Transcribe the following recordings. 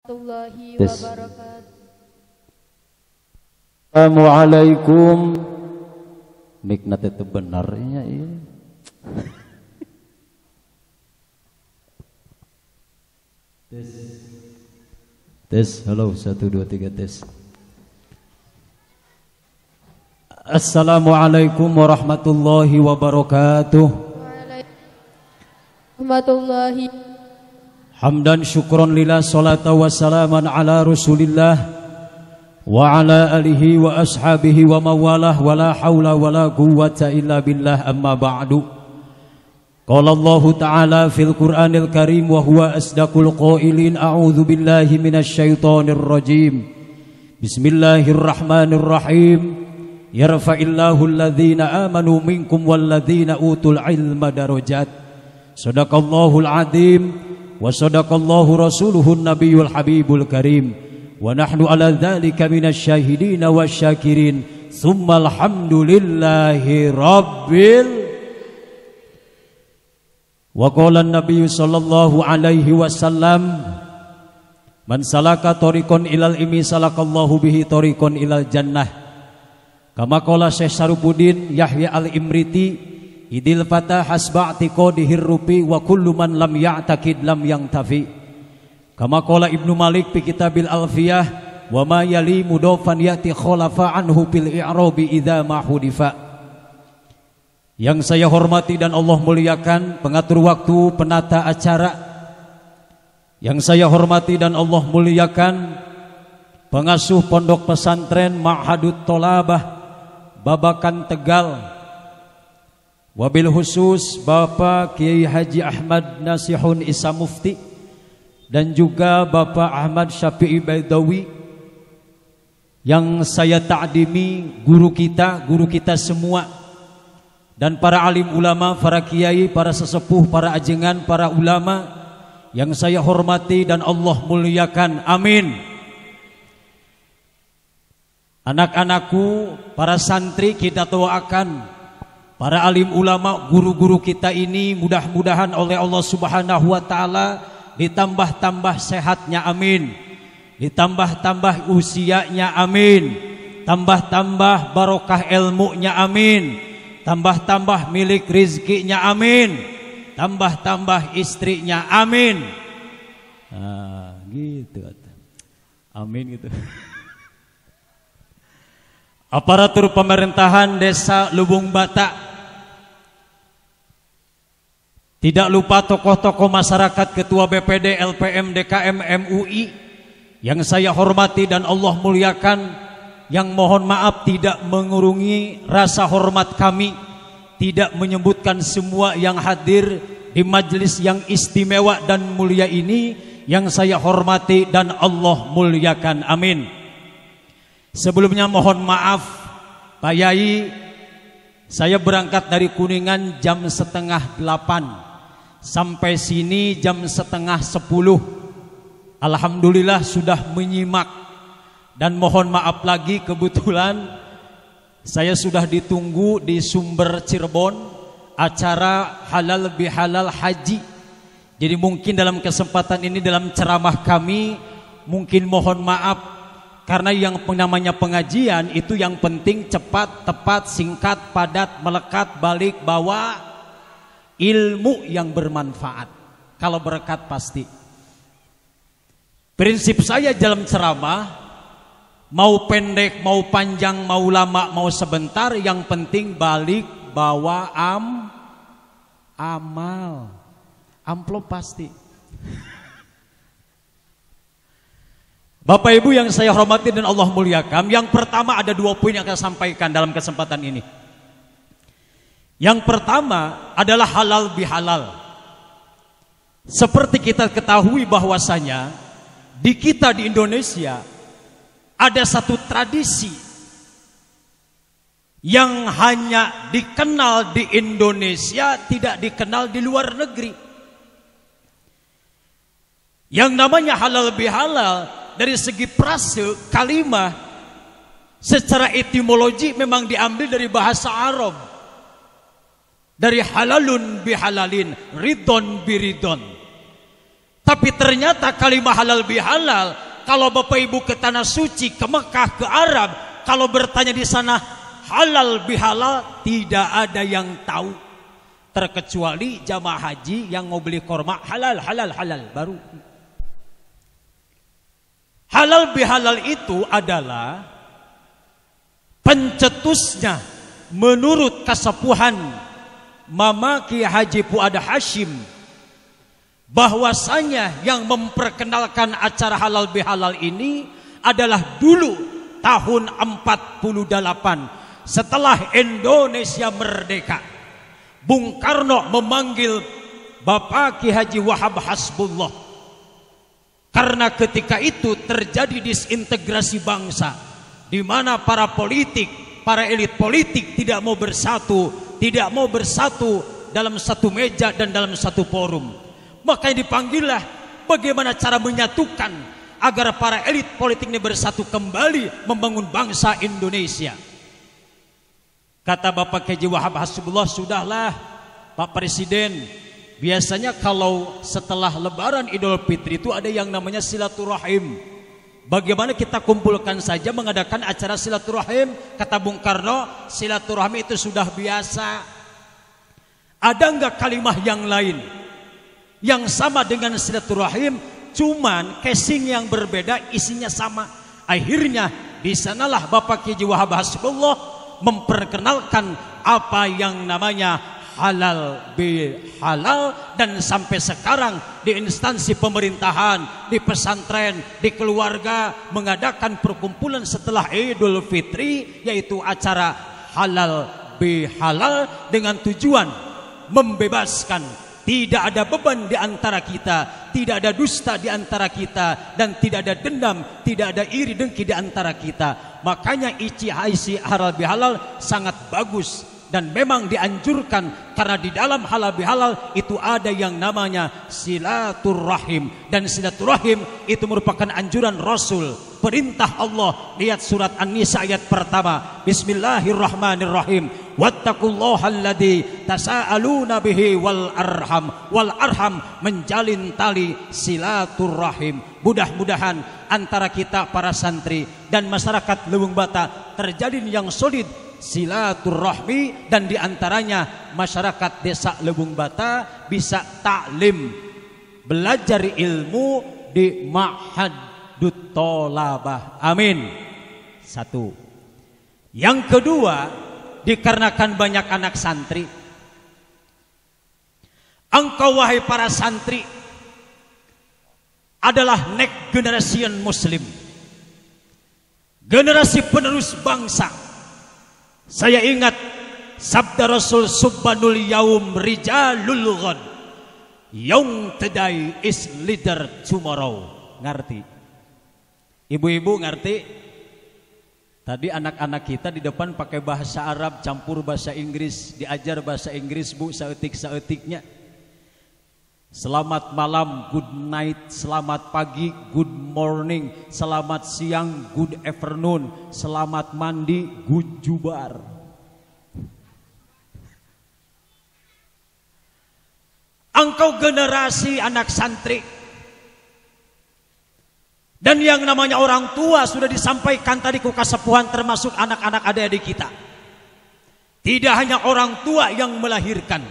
Warahmatullahi Tes. wabarakatuh. Assalamualaikum. Mikna itu benarnya iya. Tes. Tes, halo 1 2 3 tes. Assalamualaikum warahmatullahi wabarakatuh. Warahmatullahi. Hamdan syukron lillah salatu wassalaman ala rasulillah wa ala alihi wa ashabihi wa mawalah wa la hawla wa la quwwata illa billah amma ba'du. Qala Allah ta'ala fil Qur'anil Karim wa huwa asdaqul qailin a'udzu billahi minasy syaithanir rajim. Bismillahirrahmanirrahim. Yarfa'illahu alladhina amanu minkum walladhina utul ilma darajat. Shadaqallahul azim. Wa sadaqallahu rasuluhun nabiyul habibul karim. Wa nahnu ala dhalika minasy syahidin wasyakirin. Tsumma alhamdulillahi rabbil. Wa qala an-nabiy sallallahu alaihi wasallam, man salaka tariqan ilal ilmi salakallahu bihi tariqan ilal jannah. Kama qala Syekh Sarubuddin Yahya al-Imriti, idil fatah hasba'tiqadihir rupi wa kullu man lam ya'taqid lam yangtafi. Kama qala Ibnu Malik fi kitabil Alfiyah, wa ma yali mudofan yati khalafa anhu bil i'rabi idza ma hudifa. Yang saya hormati dan Allah muliakan pengatur waktu, penata acara. Yang saya hormati dan Allah muliakan pengasuh pondok pesantren Ma'hadut Tolabah Babakan Tegal. Wabil khusus Bapak Kiai Haji Ahmad Nasihun Isa Mufti dan juga Bapak Ahmad Syafi'i Baidawi yang saya ta'dimi, guru kita semua, dan para alim ulama, para kiai, para sesepuh, para ajengan, para ulama yang saya hormati dan Allah muliakan. Amin. Anak-anakku, para santri, kita doakan para alim ulama, guru-guru kita ini mudah-mudahan oleh Allah Subhanahu wa taala ditambah-tambah sehatnya, amin. Ditambah-tambah usianya, amin. Tambah-tambah barokah ilmunya, amin. Tambah-tambah milik rizkinya, amin. Tambah-tambah istrinya, amin. Nah, gitu. Amin gitu. Aparatur pemerintahan Desa Lubung Bata, tidak lupa tokoh-tokoh masyarakat, ketua BPD, LPM, DKM, MUI yang saya hormati dan Allah muliakan, yang mohon maaf tidak mengurungi rasa hormat kami, tidak menyebutkan semua yang hadir di majelis yang istimewa dan mulia ini, yang saya hormati dan Allah muliakan, amin. Sebelumnya mohon maaf Pak Yai, saya berangkat dari Kuningan jam 7:30, sampai sini jam 9:30. Alhamdulillah sudah menyimak, dan mohon maaf lagi kebetulan saya sudah ditunggu di Sumber Cirebon, acara halal bihalal haji. Jadi mungkin dalam kesempatan ini, dalam ceramah kami, mungkin mohon maaf, karena yang namanya pengajian itu yang penting cepat, tepat, singkat, padat, melekat, balik, bawa ilmu yang bermanfaat. Kalau berkat pasti. Prinsip saya dalam ceramah, mau pendek, mau panjang, mau lama, mau sebentar, yang penting balik, bawa amal. Amplop pasti. Bapak Ibu yang saya hormati dan Allah muliakan, yang pertama ada 2 poin yang akan sampaikan dalam kesempatan ini. Yang pertama adalah halal bihalal. Seperti kita ketahui bahwasanya di kita di Indonesia ada satu tradisi yang hanya dikenal di Indonesia, tidak dikenal di luar negeri. Yang namanya halal bihalal, dari segi prase kalimah secara etimologi memang diambil dari bahasa Arab, dari halalun bihalalin, ridon biridon. Tapi ternyata kalimat halal bihalal, kalau Bapak Ibu ke tanah suci, ke Mekah, ke Arab, kalau bertanya di sana halal bihalal, tidak ada yang tahu, terkecuali jamaah haji yang mau beli korma halal baru. Halal bihalal itu adalah pencetusnya menurut kasepuhan Mama Ki Haji Fuad Hasyim, bahwasanya yang memperkenalkan acara halal bihalal ini adalah dulu tahun 48 setelah Indonesia merdeka. Bung Karno memanggil Bapak Ki Haji Wahab Hasbullah karena ketika itu terjadi disintegrasi bangsa, di mana para politik, para elit politik tidak mau bersatu dalam satu meja dan dalam satu forum. Makanya dipanggillah bagaimana cara menyatukan agar para elit politik ini bersatu kembali membangun bangsa Indonesia. Kata Bapak Haji Wahab Hasbullah, sudahlah Pak Presiden, biasanya kalau setelah Lebaran Idul Fitri itu ada yang namanya silaturahim. Bagaimana kita kumpulkan saja mengadakan acara silaturahim? Kata Bung Karno, silaturahim itu sudah biasa. Ada enggak kalimat yang lain yang sama dengan silaturahim, cuman casing yang berbeda, isinya sama? Akhirnya di sanalah Bapak Haji Wahab Hasbullah memperkenalkan apa yang namanya halal bihalal, dan sampai sekarang di instansi pemerintahan, di pesantren, di keluarga mengadakan perkumpulan setelah Idul Fitri, yaitu acara halal bihalal dengan tujuan membebaskan. Tidak ada beban di antara kita, tidak ada dusta di antara kita, dan tidak ada dendam, tidak ada iri dengki di antara kita. Makanya isi halal bihalal sangat bagus dan memang dianjurkan, karena di dalam halal bihalal itu ada yang namanya silaturahim, dan silaturahim itu merupakan anjuran Rasul, perintah Allah. Lihat surat An-Nisa ayat pertama, Bismillahirrahmanirrahim, wattaqullaha alladzi tasaaluna bihi wal arham menjalin tali silaturahim. Mudah-mudahan antara kita para santri dan masyarakat Leweng Bata terjalin yang solid silaturahmi, dan diantaranya masyarakat desa Leweng Bata bisa taklim, belajar ilmu di Ma'hadut Tolabah. Amin. Satu. Yang kedua, dikarenakan banyak anak santri, engkau wahai para santri adalah next generation muslim, generasi penerus bangsa. Saya ingat sabda Rasul, subhanul yaum rijalul ghad, young today is leader tomorrow. Ngerti? Ibu-ibu ngerti? Tadi anak-anak kita di depan pakai bahasa Arab campur bahasa Inggris, diajar bahasa Inggris Bu, saeutik-saeutiknya. Selamat malam, good night. Selamat pagi, good morning. Selamat siang, good afternoon. Selamat mandi, good jubar. Engkau generasi anak santri, dan yang namanya orang tua sudah disampaikan tadi ku kasepuhan, termasuk anak-anak adik-adik kita. Tidak hanya orang tua yang melahirkan,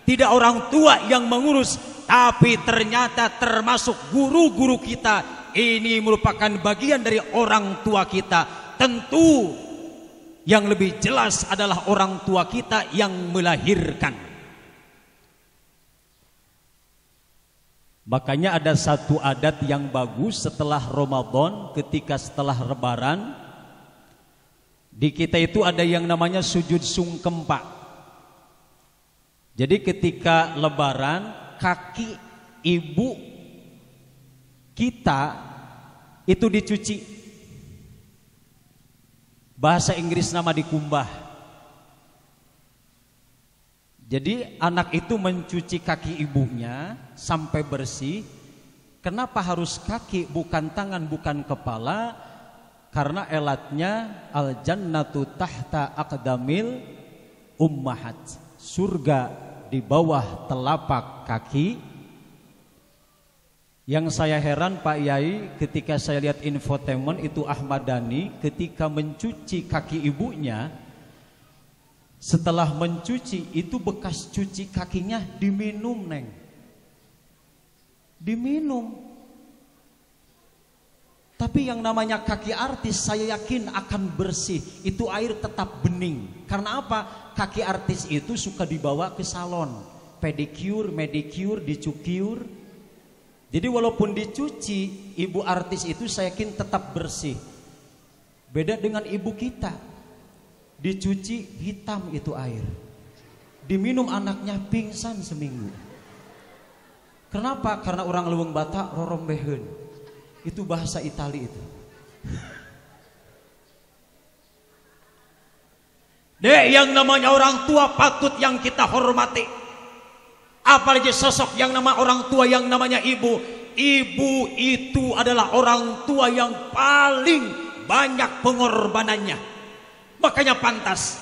tidak orang tua yang mengurus, tapi ternyata termasuk guru-guru kita. Ini merupakan bagian dari orang tua kita. Tentu yang lebih jelas adalah orang tua kita yang melahirkan. Makanya ada satu adat yang bagus setelah Ramadan, ketika setelah Lebaran, di kita itu ada yang namanya sujud sungkem, Pak. Jadi ketika Lebaran, kaki ibu kita itu dicuci. Bahasa Inggris nama dikumbah. Jadi anak itu mencuci kaki ibunya sampai bersih. Kenapa harus kaki, bukan tangan, bukan kepala? Karena elatnya al jannatu tahta aqdamil ummahat. Surga di bawah telapak kaki Yang saya heran Pak Yai, ketika saya lihat infotainment itu Ahmad Dhani ketika mencuci kaki ibunya, setelah mencuci itu bekas cuci kakinya diminum, Neng. Diminum. Tapi yang namanya kaki artis saya yakin akan bersih. Itu air tetap bening. Karena apa? Kaki artis itu suka dibawa ke salon, pedicure, manicure, dicukur. Jadi walaupun dicuci, ibu artis itu saya yakin tetap bersih. Beda dengan ibu kita. Dicuci hitam itu air. Diminum anaknya pingsan seminggu. Kenapa? Karena orang Leuweung Batak rorombeheun. Itu bahasa Itali itu. Dek, yang namanya orang tua patut yang kita hormati. Apalagi sosok yang nama orang tua yang namanya ibu. Ibu itu adalah orang tua yang paling banyak pengorbanannya. Makanya pantas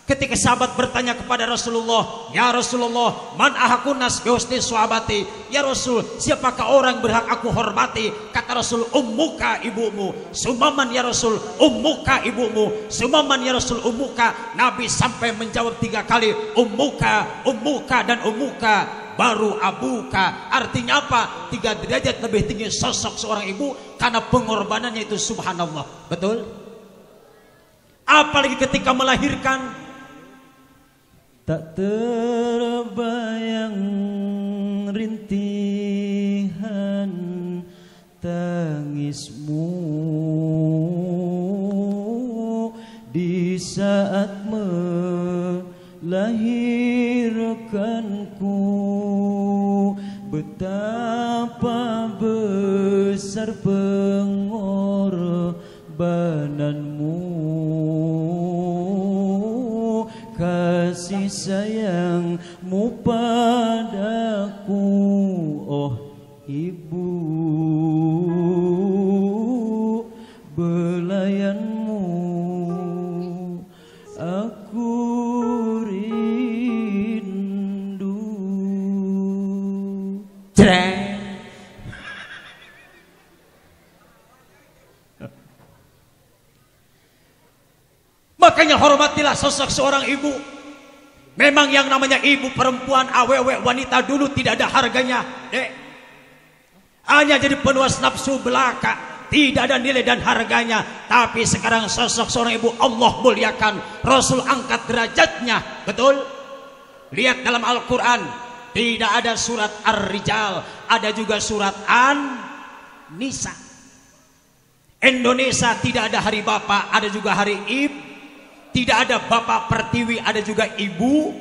ketika sahabat bertanya kepada Rasulullah, "Ya Rasulullah, man ahakunas bihusni sahabati?" Ya Rasul, siapakah orang berhak aku hormati? Kata Rasul, ummuka, ibumu. Sumaman ya Rasul, ummuka, ibumu. Sumaman ya Rasul, ummuka. Nabi sampai menjawab 3 kali, ummuka, ummuka, dan ummuka, baru abuka. Artinya apa? 3 derajat lebih tinggi sosok seorang ibu karena pengorbanannya itu, subhanallah. Betul? Apalagi ketika melahirkan, tak terbayang rintihan tangismu di saat melahirkanku. Betapa besar pengorbananmu, kasih sayangmu padaku, oh ibu, belayanmu aku rindu. Jreng. Makanya hormatilah sosok seorang ibu. Memang yang namanya ibu, perempuan, awewe, wanita dulu tidak ada harganya, Dek. Hanya jadi penuas nafsu belaka, tidak ada nilai dan harganya. Tapi sekarang sosok seorang ibu Allah muliakan, Rasul angkat derajatnya. Betul? Lihat dalam Al-Quran, tidak ada surat Ar-Rijal, ada juga surat An-Nisa. Indonesia tidak ada hari bapak, ada juga hari ibu. Tidak ada bapak pertiwi, ada juga ibu.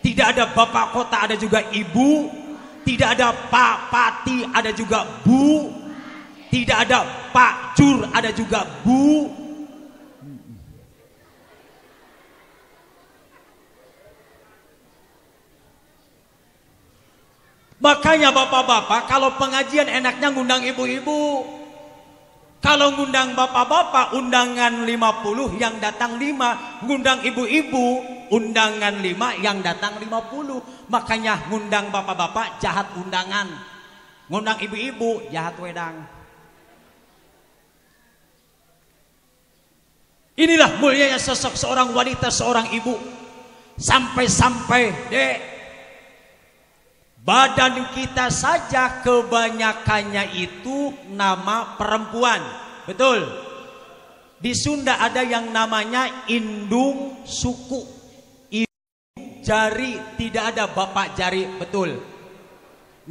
Tidak ada bapak kota, ada juga ibu. Tidak ada pak pati, ada juga bu. Tidak ada pak jur, ada juga bu. Makanya bapak-bapak kalau pengajian enaknya ngundang ibu-ibu. Kalau ngundang bapak-bapak undangan 50, yang datang 5. Ngundang ibu-ibu undangan 5, yang datang 50. Makanya ngundang bapak-bapak jahat undangan, ngundang ibu-ibu jahat wedang. Inilah mulianya sosok seorang wanita, seorang ibu. Sampai-sampai, Dek, badan kita saja kebanyakannya itu nama perempuan. Betul? Di Sunda ada yang namanya indung suku. Indung jari, tidak ada bapak jari. Betul?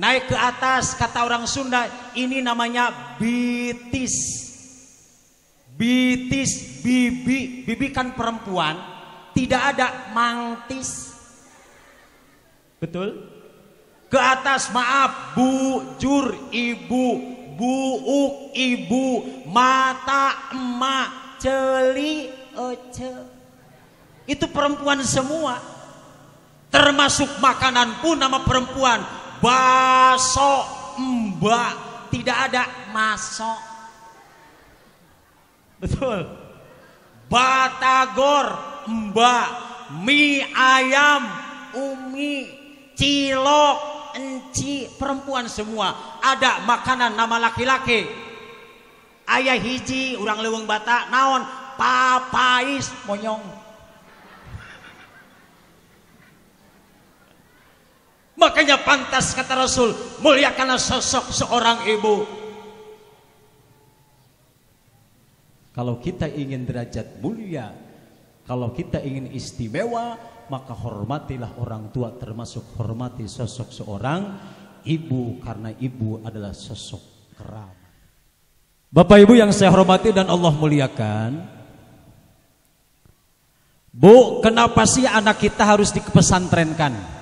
Naik ke atas, kata orang Sunda, ini namanya bitis. Bitis, bibi. Bibi kan perempuan, tidak ada mangtis. Betul? Ke atas, maaf, bujur, ibu, buuk, ibu, mata, emak, celi, ece. Itu perempuan semua. Termasuk makanan pun nama perempuan. Baso, mbak, tidak ada masok. Betul? Batagor, mbak, mie ayam, umi, cilok, enci, perempuan semua. Ada makanan nama laki-laki. Ayah hiji urang leuweung bata naon? Papais monyong. Makanya pantas kata Rasul, muliakanlah sosok seorang ibu. Kalau kita ingin derajat mulia, kalau kita ingin istimewa, maka hormatilah orang tua, termasuk hormati sosok seorang ibu, karena ibu adalah sosok keramat. Bapak Ibu yang saya hormati dan Allah muliakan, Bu, kenapa sih anak kita harus dipesantrenkan?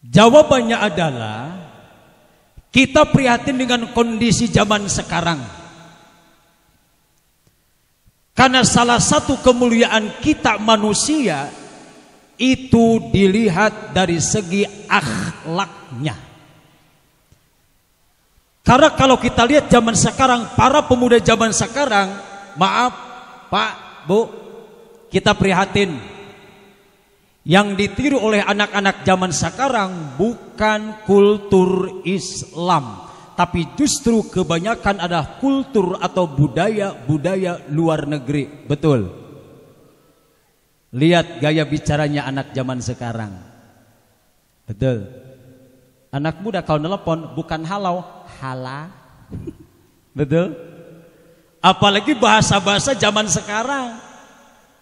Jawabannya adalah kita prihatin dengan kondisi zaman sekarang. Karena salah satu kemuliaan kita manusia itu dilihat dari segi akhlaknya. Karena kalau kita lihat zaman sekarang, para pemuda zaman sekarang, maaf Pak, Bu, kita prihatin. Yang ditiru oleh anak-anak zaman sekarang bukan kultur Islam, tapi justru kebanyakan adalah kultur atau budaya luar negeri. Betul. Lihat gaya bicaranya anak zaman sekarang. Betul. Anak muda kalau nelpon bukan halau, hala. Betul. Apalagi bahasa-bahasa zaman sekarang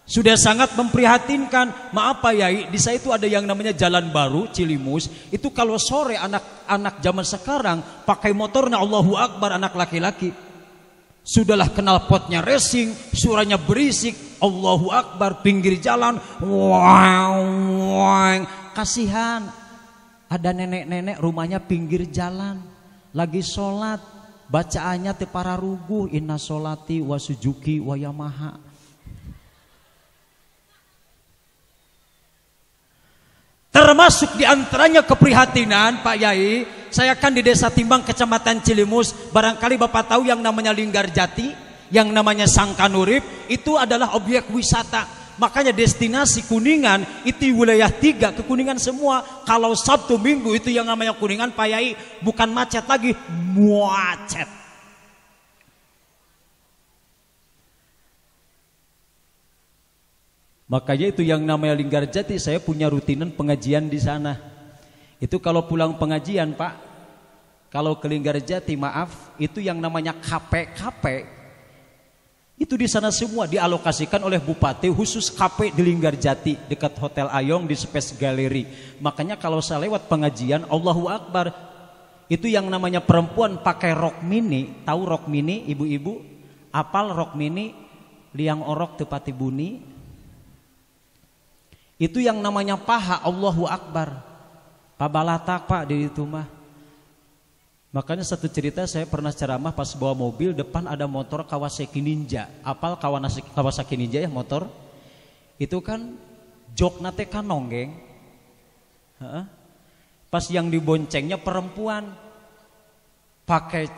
sudah sangat memprihatinkan. Maaf Pak Yai, di saya itu ada yang namanya Jalan Baru Cilimus. Itu kalau sore anak-anak zaman sekarang pakai motornya Allahu Akbar, anak laki-laki. Sudahlah kenal potnya racing, suaranya berisik, Allahu Akbar, pinggir jalan, wang. Kasihan, ada nenek-nenek rumahnya pinggir jalan, lagi sholat, bacaannya teu pararuguh, inna sholati wa sujuki wa yamaha. Termasuk diantaranya keprihatinan Pak Yai, saya kan di Desa Timbang Kecamatan Cilimus. Barangkali Bapak tahu yang namanya Linggarjati, yang namanya Sangkanurip, itu adalah objek wisata. Makanya destinasi Kuningan itu wilayah 3 ke Kuningan semua. Kalau Sabtu Minggu itu yang namanya Kuningan Pak Yai, bukan macet lagi, muacet. Makanya itu yang namanya Linggarjati, saya punya rutinan pengajian di sana. Itu kalau pulang pengajian Pak, kalau ke Linggarjati maaf, itu yang namanya KP, itu di sana semua dialokasikan oleh Bupati khusus KP di Linggarjati dekat Hotel Ayong di Space Gallery. Makanya kalau saya lewat pengajian, Allahu Akbar, itu yang namanya perempuan pakai rok mini. Tahu rok mini ibu-ibu? Apal rok mini, liang orok tepati buni. Itu yang namanya paha, Allahu Akbar. Pabalatak Pak di itu mah. Makanya satu cerita, saya pernah ceramah pas bawa mobil, depan ada motor Kawasaki Ninja. Apal Kawasaki Ninja ya motor? Itu kan jokna teh kan nonggeng. Pas yang diboncengnya perempuan pakai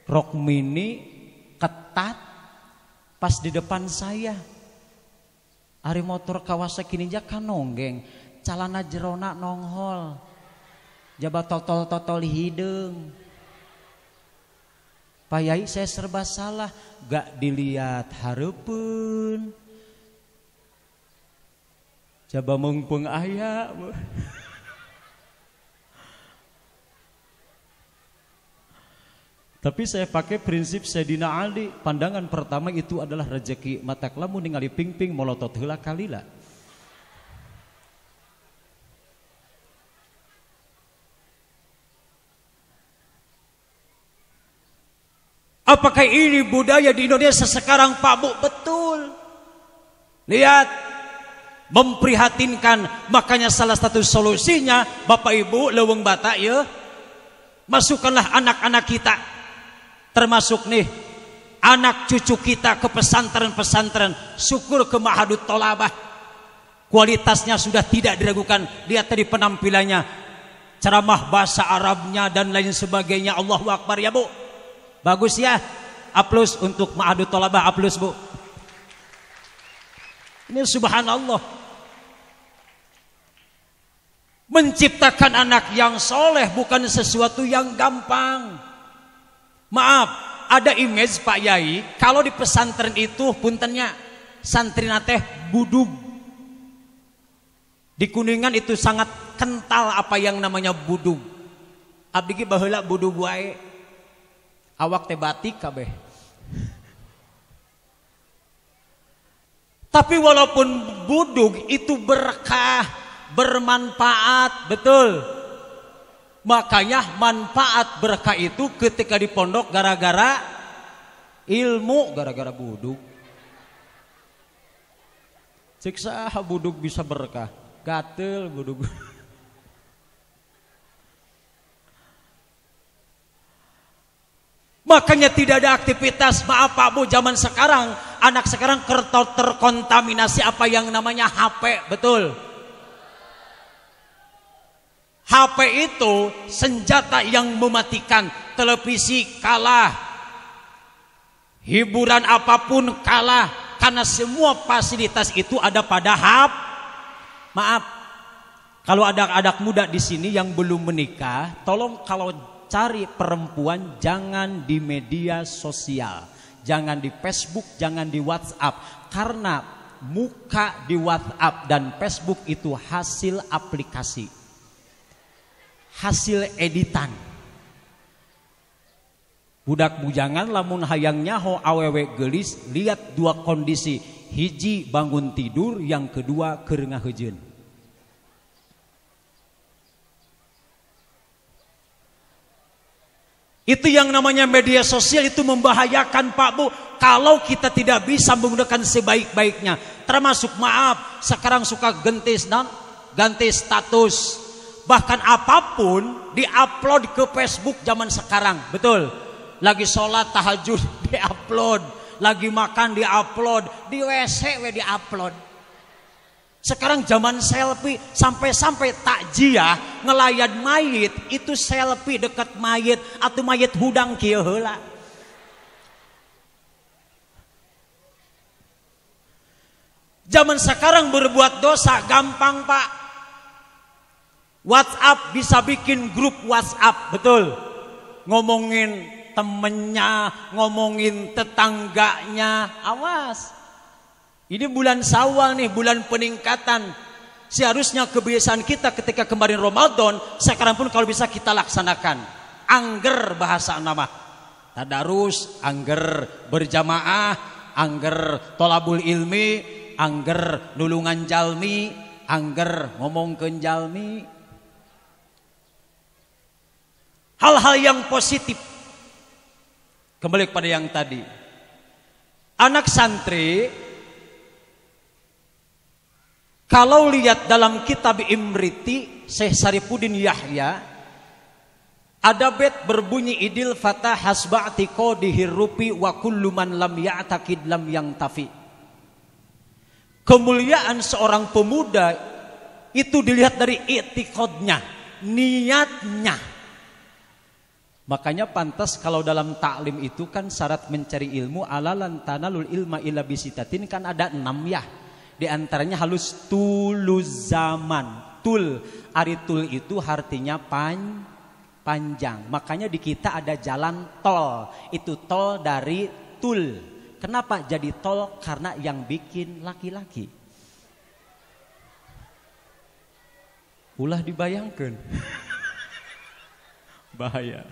rok mini ketat, pas di depan saya. Ari motor Kawasaki Ninja kan nonggeng, calana jerona nonghol, jabat totol hideung. Pak Yai, saya serba salah, gak dilihat hareupeun, coba mengpeng aya. Tapi saya pakai prinsip Sayyidina Ali. Pandangan pertama itu adalah rezeki. Matak lamun ningali ping-ping molotot heula kalila. Apakah ini budaya di Indonesia sekarang Pak Bu? Betul. Lihat, memprihatinkan. Makanya salah satu solusinya Bapak Ibu leuweung bata ya, masukkanlah anak-anak kita, termasuk nih anak cucu kita ke pesantren-pesantren. Syukur ke Ma'hadut Thalabah, kualitasnya sudah tidak diragukan. Lihat tadi penampilannya, ceramah bahasa Arabnya dan lain sebagainya. Allahu Akbar ya Bu, bagus ya. Aplaus untuk Ma'hadut Thalabah, aplaus Bu. Ini subhanallah. Menciptakan anak yang soleh bukan sesuatu yang gampang. Maaf, ada image Pak Yai, kalau di pesantren itu puntennya santri teh budug. Di Kuningan itu sangat kental apa yang namanya budug. Abdi ge baheula budug wae. Awak teh batik kabeh. Tapi walaupun budug itu berkah, bermanfaat, betul. Makanya manfaat berkah itu ketika di pondok gara-gara ilmu, gara-gara budug. Cek saha budug bisa berkah, gatel budug. Makanya tidak ada aktivitas, maaf Pak Bu, zaman sekarang, anak sekarang terkontaminasi apa yang namanya HP, betul. HP itu senjata yang mematikan. Televisi kalah, hiburan apapun kalah, karena semua fasilitas itu ada pada HP. Maaf, kalau ada anak muda di sini yang belum menikah, tolong kalau cari perempuan jangan di media sosial, jangan di Facebook, jangan di WhatsApp, karena muka di WhatsApp dan Facebook itu hasil aplikasi, hasil editan. Budak bujangan lamun hayang nyaho awewe gelis, lihat dua kondisi, hiji bangun tidur, yang kedua keur ngaheujeun. Itu yang namanya media sosial, itu membahayakan Pak Bu kalau kita tidak bisa menggunakan sebaik-baiknya. Termasuk maaf, sekarang suka ganti status. Bahkan apapun diupload ke Facebook zaman sekarang, betul. Lagi sholat tahajud diupload, lagi makan diupload, di WC diupload. Sekarang zaman selfie, sampai-sampai takjiah ngelayan mayit itu selfie dekat mayit atau mayit hudang kieu heula. Zaman sekarang berbuat dosa gampang Pak. WhatsApp bisa bikin grup WhatsApp, betul. Ngomongin temennya, ngomongin tetangganya, awas. Ini bulan Syawal nih, bulan peningkatan. Seharusnya kebiasaan kita ketika kemarin Ramadan, sekarang pun kalau bisa kita laksanakan. Angger bahasa nama. Tadarus, angger berjamaah, angger tolabul ilmi, angger nulungan jalmi, angger ngomongkeun jalmi. Hal-hal yang positif. Kembali kepada yang tadi. Anak santri, kalau lihat dalam kitab Imriti Syekh Sarifuddin Yahya, ada bait berbunyi idil fatah hasba'ti qadihir rupi wa kullu man lam ya'taqid lam yang tafi. Kemuliaan seorang pemuda itu dilihat dari i'tiqadnya, niatnya. Makanya pantas kalau dalam taklim itu kan syarat mencari ilmu alalan tanalul ilma illa bisitatin, kan ada 6 ya. Di antaranya halus tuluz zaman. Tul, ari tul itu artinya panjang. Makanya di kita ada jalan tol. Itu tol dari tul. Kenapa jadi tol? Karena yang bikin laki-laki. Ulah dibayangkan. Bahaya.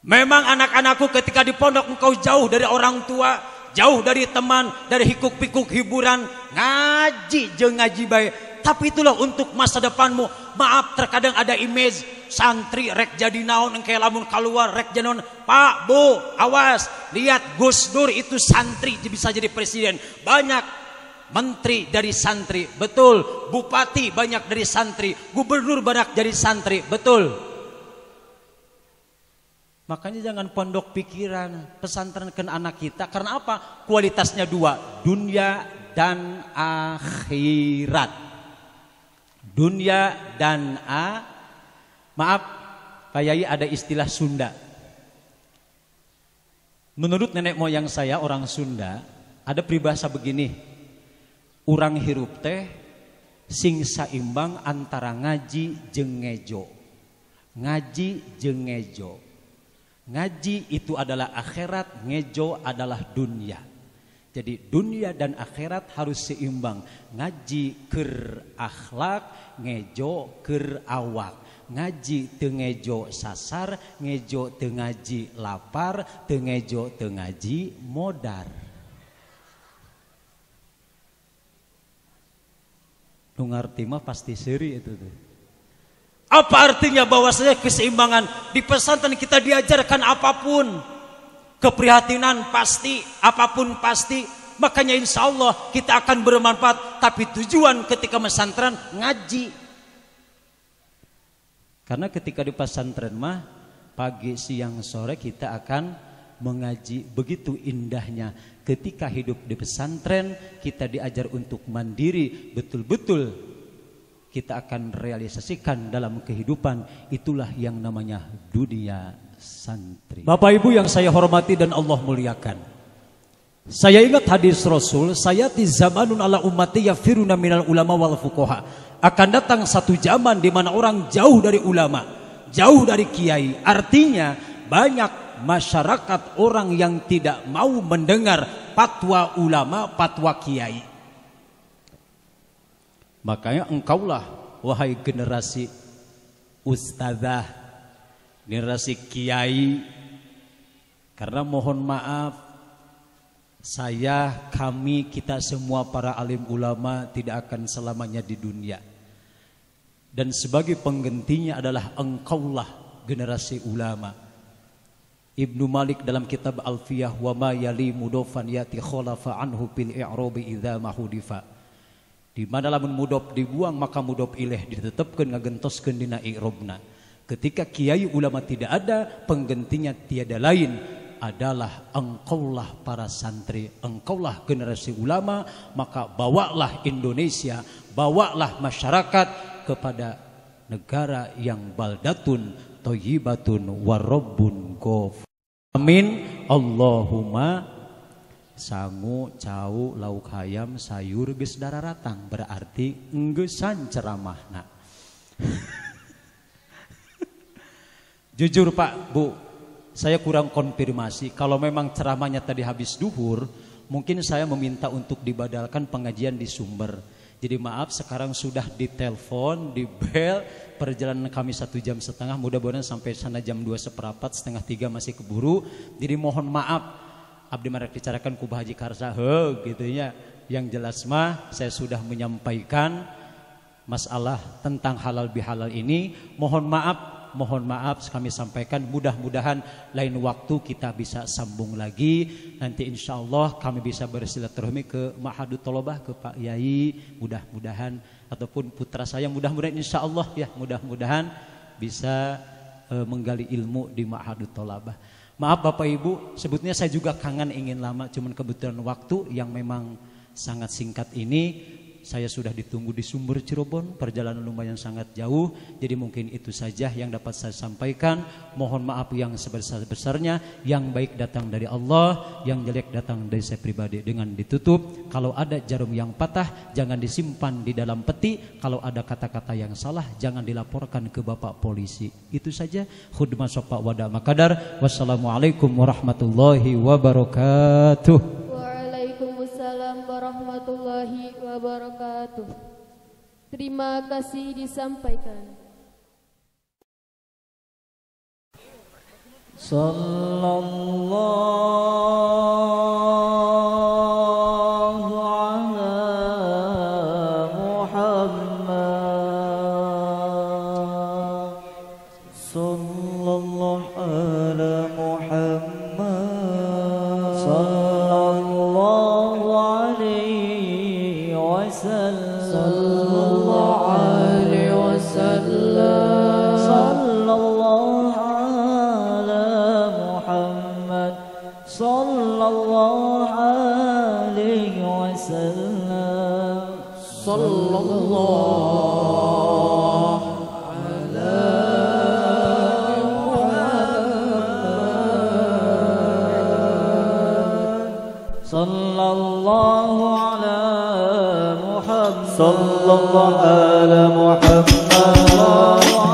Memang anak-anakku ketika di pondok engkau jauh dari orang tua, jauh dari teman, dari hikuk-pikuk hiburan, ngaji jeung ngaji bae. Tapi itulah untuk masa depanmu. Maaf, terkadang ada image santri rek jadi naon engke lamun keluar rek jadi naon. Pak, Bu, awas, lihat Gus Dur itu santri bisa jadi presiden. Banyak menteri dari santri, betul. Bupati banyak dari santri, gubernur banyak dari santri, betul. Makanya jangan pondok pikiran, pesantrenkan anak kita. Karena apa? Kualitasnya 2, dunia dan akhirat. Dunia dan maaf, Pak Yai ada istilah Sunda. Menurut nenek moyang saya orang Sunda, ada peribahasa begini. Urang hirup teh sing saimbang antara ngaji jeung ngejo. Ngaji jeung ngejo. Ngaji itu adalah akhirat, ngejo adalah dunia. Jadi dunia dan akhirat harus seimbang. Ngaji keur akhlak, ngejo keur awak. Ngaji teu ngejo sasar, ngejo teu ngaji lapar, teu ngejo teu ngaji modar. Nu ngarti mah pasti seuri itu tuh. Apa artinya bahwasanya keseimbangan di pesantren kita diajarkan apapun, keprihatinan pasti, apapun pasti. Makanya insya Allah kita akan bermanfaat. Tapi tujuan ketika pesantren ngaji. Karena ketika di pesantren mah pagi, siang, sore kita akan mengaji. Begitu indahnya ketika hidup di pesantren kita diajar untuk mandiri. Betul-betul kita akan realisasikan dalam kehidupan. Itulah yang namanya dunia santri. Bapak Ibu yang saya hormati dan Allah muliakan, saya ingat hadis Rasul, sayati zamanun ala ummati yafiruna minal ulama wal fuqaha. Akan datang satu zaman di mana orang jauh dari ulama, jauh dari kiai. Artinya banyak masyarakat orang yang tidak mau mendengar fatwa ulama, fatwa kiai. Makanya engkaulah wahai generasi ustadzah, generasi kiai. Karena mohon maaf, saya, kami, kita semua para alim ulama tidak akan selamanya di dunia. Dan sebagai penggantinya adalah engkaulah generasi ulama. Ibnu Malik dalam kitab Alfiyah, wa ma yali mudofan yati kholafa anhu bil i'robi idza mahudifa. Di mana lamun mudof dibuang maka mudof ilaih ditetepkeun ngagentoskeun dina i'robna. Ketika kiai ulama tidak ada, penggantinya tiada lain adalah engkaulah para santri, engkaulah generasi ulama. Maka bawalah Indonesia, bawalah masyarakat kepada negara yang baldatun thayyibatun warabbun ghafur. Amin. Allahumma. Sangu, cau, lauk hayam, sayur geus dararatang, berarti enggesan ceramahna. Jujur Pak, Bu, saya kurang konfirmasi. Kalau memang ceramahnya tadi habis duhur, mungkin saya meminta untuk dibadalkan pengajian di Sumber. Jadi maaf, sekarang sudah ditelepon, di bel, perjalanan kami 1,5 jam. Mudah-mudahan sampai sana jam 2:15, 2:30 masih keburu. Jadi mohon maaf, abdi marek dicarakan ku Haji Karsa, gitu ya. Yang jelas mah saya sudah menyampaikan masalah tentang halal bihalal ini. Mohon maaf kami sampaikan. Mudah-mudahan lain waktu kita bisa sambung lagi. Nanti insya Allah kami bisa bersilaturahmi ke Ma'hadut Thalabah, ke Pak Yai. Mudah-mudahan, ataupun putra saya, mudah-mudahan insya Allah ya, mudah-mudahan bisa menggali ilmu di Ma'hadut Thalabah. Maaf Bapak Ibu, sebetulnya saya juga kangen ingin lama, cuman kebetulan waktu yang memang sangat singkat ini. Saya sudah ditunggu di Sumber Cirebon, perjalanan lumayan sangat jauh. Jadi mungkin itu saja yang dapat saya sampaikan. Mohon maaf yang sebesar-besarnya. Yang baik datang dari Allah, yang jelek datang dari saya pribadi. Dengan ditutup, kalau ada jarum yang patah jangan disimpan di dalam peti. Kalau ada kata-kata yang salah jangan dilaporkan ke Bapak polisi. Itu saja. Khudmah sopak wada makadar. Wassalamualaikum warahmatullahi wabarakatuh. Waalaikumsalam warahmatullahi wabarakatuh. Terima kasih disampaikan. Sallallahu ala Muhammad. Sallallahu ala Muhammad. Sallallahu alaihi wasallam. Sallallahu alaihi wasallam. Sallallahu ala Muhammad. Sallallahu alaihi wasallam. Sallallahu ala sallallahu ala Muhammad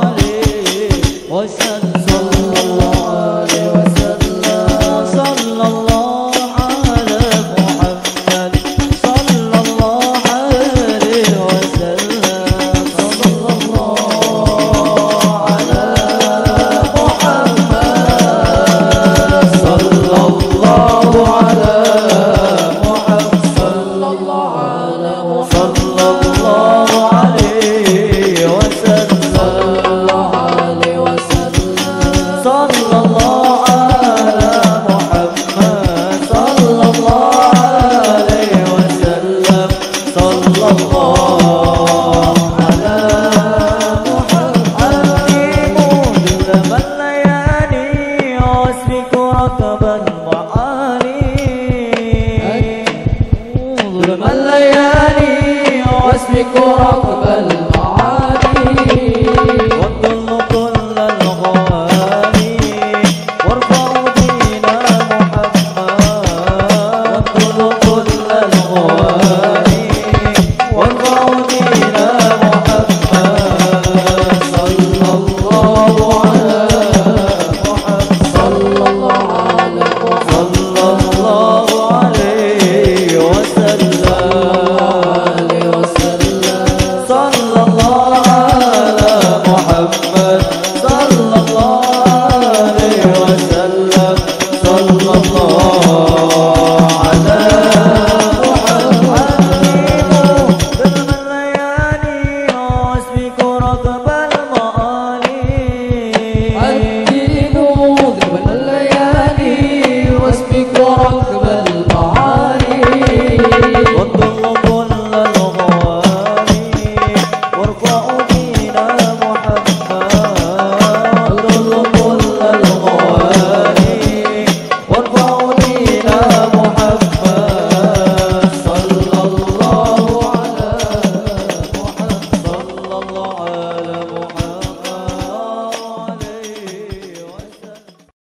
alaihi wasallam sallallahu alaihi wasallam sallallahu ala Muhammad sallallahu alaihi wasallam sallallahu ala Muhammad sallallahu ala Allah